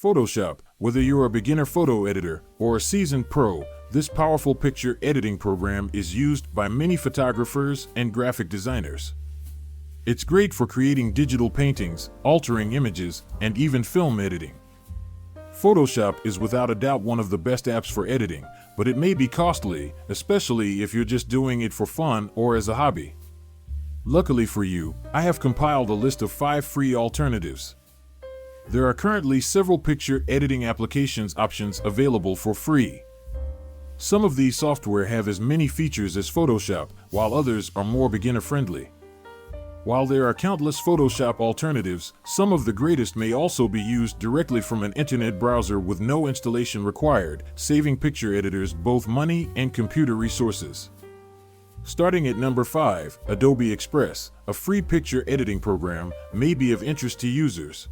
Photoshop. Whether you're a beginner photo editor or a seasoned pro, this powerful picture editing program is used by many photographers and graphic designers. It's great for creating digital paintings, altering images, and even film editing. Photoshop is without a doubt one of the best apps for editing, but it may be costly, especially if you're just doing it for fun or as a hobby. Luckily for you, I have compiled a list of 5 free alternatives. There are currently several picture editing applications options available for free. Some of these software have as many features as Photoshop, while others are more beginner-friendly. While there are countless Photoshop alternatives, some of the greatest may also be used directly from an internet browser with no installation required, saving picture editors both money and computer resources. Starting at number 5, Adobe Express, a free picture editing program, may be of interest to users.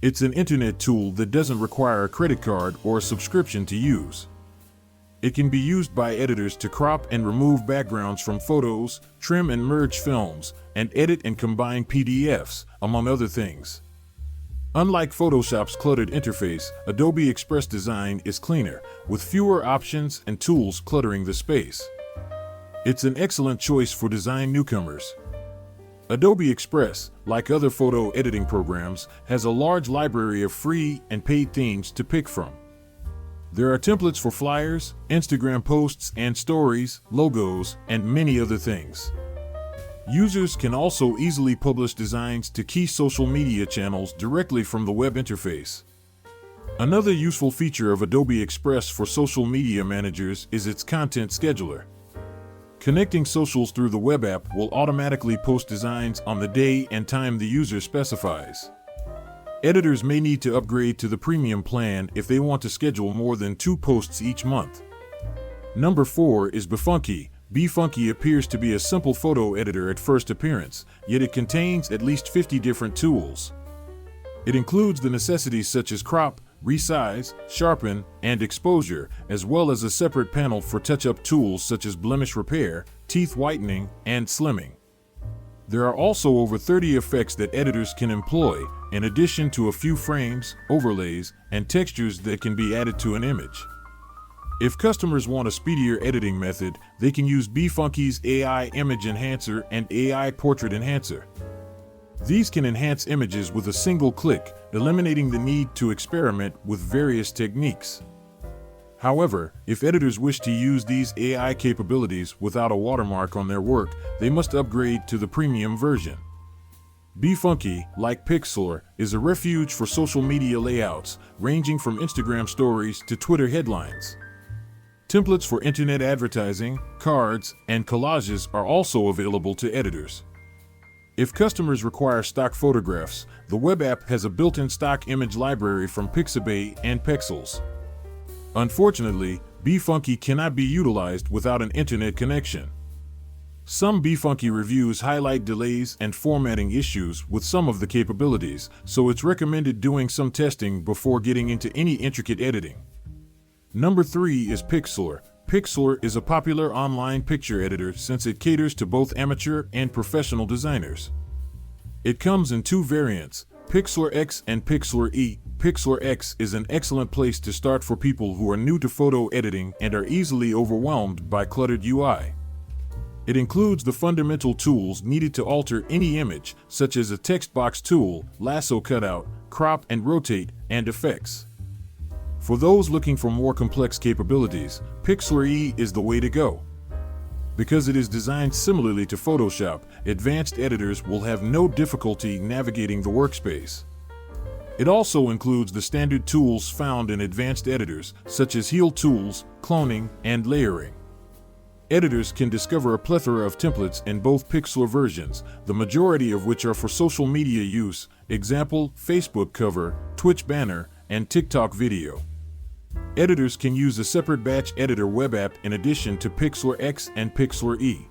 It's an internet tool that doesn't require a credit card or a subscription to use. It can be used by editors to crop and remove backgrounds from photos, trim and merge films, and edit and combine PDFs, among other things. Unlike Photoshop's cluttered interface, Adobe Express design is cleaner, with fewer options and tools cluttering the space. It's an excellent choice for design newcomers. Adobe Express, like other photo editing programs, has a large library of free and paid themes to pick from. There are templates for flyers, Instagram posts and stories, logos, and many other things. Users can also easily publish designs to key social media channels directly from the web interface. Another useful feature of Adobe Express for social media managers is its content scheduler. Connecting socials through the web app will automatically post designs on the day and time the user specifies. Editors may need to upgrade to the premium plan if they want to schedule more than 2 posts each month. Number 4 is BeFunky. BeFunky appears to be a simple photo editor at first appearance, yet it contains at least 50 different tools. It includes the necessities such as crop, resize, sharpen, and exposure, as well as a separate panel for touch-up tools such as blemish repair, teeth whitening, and slimming. There are also over 30 effects that editors can employ, in addition to a few frames, overlays, and textures that can be added to an image. If customers want a speedier editing method, they can use BeFunky's AI Image Enhancer and AI Portrait Enhancer. These can enhance images with a single click, eliminating the need to experiment with various techniques. However, if editors wish to use these AI capabilities without a watermark on their work, they must upgrade to the premium version. BeFunky, like Pixlr, is a refuge for social media layouts, ranging from Instagram stories to Twitter headlines. Templates for internet advertising, cards, and collages are also available to editors. If customers require stock photographs, the web app has a built-in stock image library from Pixlr and Pixlr. Unfortunately, BeFunky cannot be utilized without an internet connection. Some BeFunky reviews highlight delays and formatting issues with some of the capabilities, so it's recommended doing some testing before getting into any intricate editing. Number 3 is Pixlr. Pixlr is a popular online picture editor since it caters to both amateur and professional designers. It comes in 2 variants, Pixlr X and Pixlr E. Pixlr X is an excellent place to start for people who are new to photo editing and are easily overwhelmed by cluttered UI. It includes the fundamental tools needed to alter any image, such as a text box tool, lasso cutout, crop and rotate, and effects. For those looking for more complex capabilities, Pixlr E is the way to go. Because it is designed similarly to Photoshop, advanced editors will have no difficulty navigating the workspace. It also includes the standard tools found in advanced editors, such as heal tools, cloning, and layering. Editors can discover a plethora of templates in both Pixlr versions, the majority of which are for social media use, example, Facebook cover, Twitch banner, and TikTok video. Editors can use a separate batch editor web app in addition to Pixlr X and Pixlr E.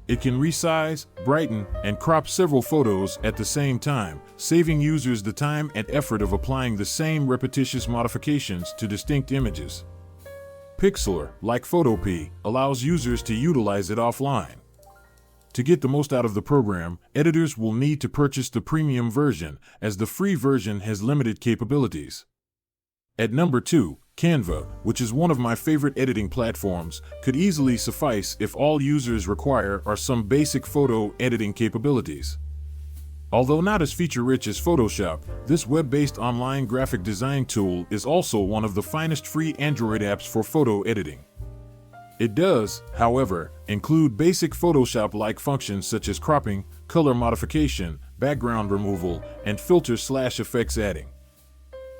It can resize, brighten, and crop several photos at the same time, saving users the time and effort of applying the same repetitious modifications to distinct images. Pixlr, like Photopea, allows users to utilize it offline. To get the most out of the program, editors will need to purchase the premium version, as the free version has limited capabilities. At number 2, Canva, which is one of my favorite editing platforms, could easily suffice if all users require are some basic photo editing capabilities. Although not as feature-rich as Photoshop, this web-based online graphic design tool is also one of the finest free Android apps for photo editing. It does, however, include basic Photoshop-like functions such as cropping, color modification, background removal, and filter/effects adding.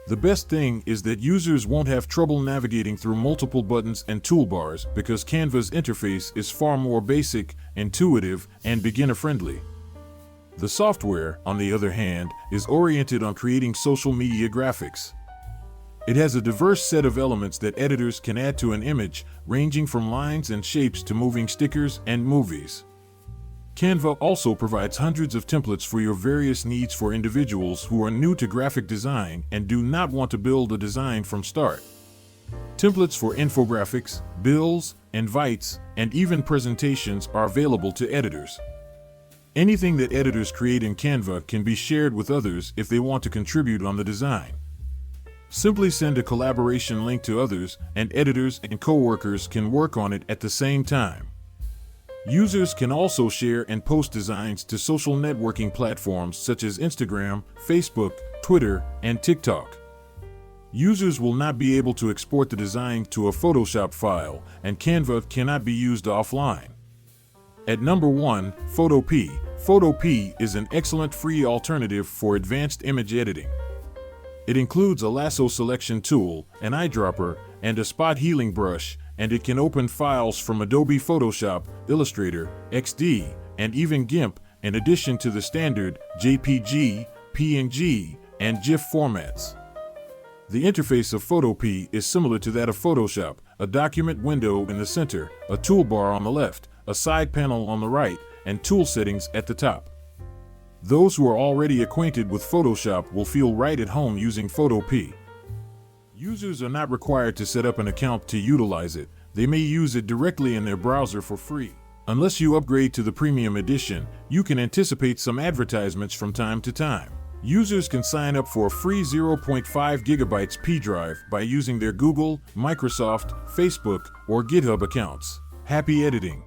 The best thing is that users won't have trouble navigating through multiple buttons and toolbars because Canva's interface is far more basic, intuitive, and beginner-friendly. The software, on the other hand, is oriented on creating social media graphics. It has a diverse set of elements that editors can add to an image, ranging from lines and shapes to moving stickers and movies. Canva also provides hundreds of templates for your various needs for individuals who are new to graphic design and do not want to build a design from start. Templates for infographics, bills, invites, and even presentations are available to editors. Anything that editors create in Canva can be shared with others if they want to contribute on the design. Simply send a collaboration link to others, and editors and coworkers can work on it at the same time. Users can also share and post designs to social networking platforms such as Instagram, Facebook, Twitter, and TikTok. Users will not be able to export the design to a Photoshop file, and Canva cannot be used offline. At number 1, Photopea. Photopea is an excellent free alternative for advanced image editing. It includes a lasso selection tool, an eyedropper, and a spot healing brush, and it can open files from Adobe Photoshop, Illustrator, XD, and even GIMP, in addition to the standard JPG, PNG, and GIF formats. The interface of Photopea is similar to that of Photoshop: a document window in the center, a toolbar on the left, a side panel on the right, and tool settings at the top. Those who are already acquainted with Photoshop will feel right at home using Photopea. Users are not required to set up an account to utilize it. They may use it directly in their browser for free. Unless you upgrade to the premium edition, you can anticipate some advertisements from time to time. Users can sign up for a free 0.5 GB P drive by using their Google, Microsoft, Facebook, or GitHub accounts. Happy editing!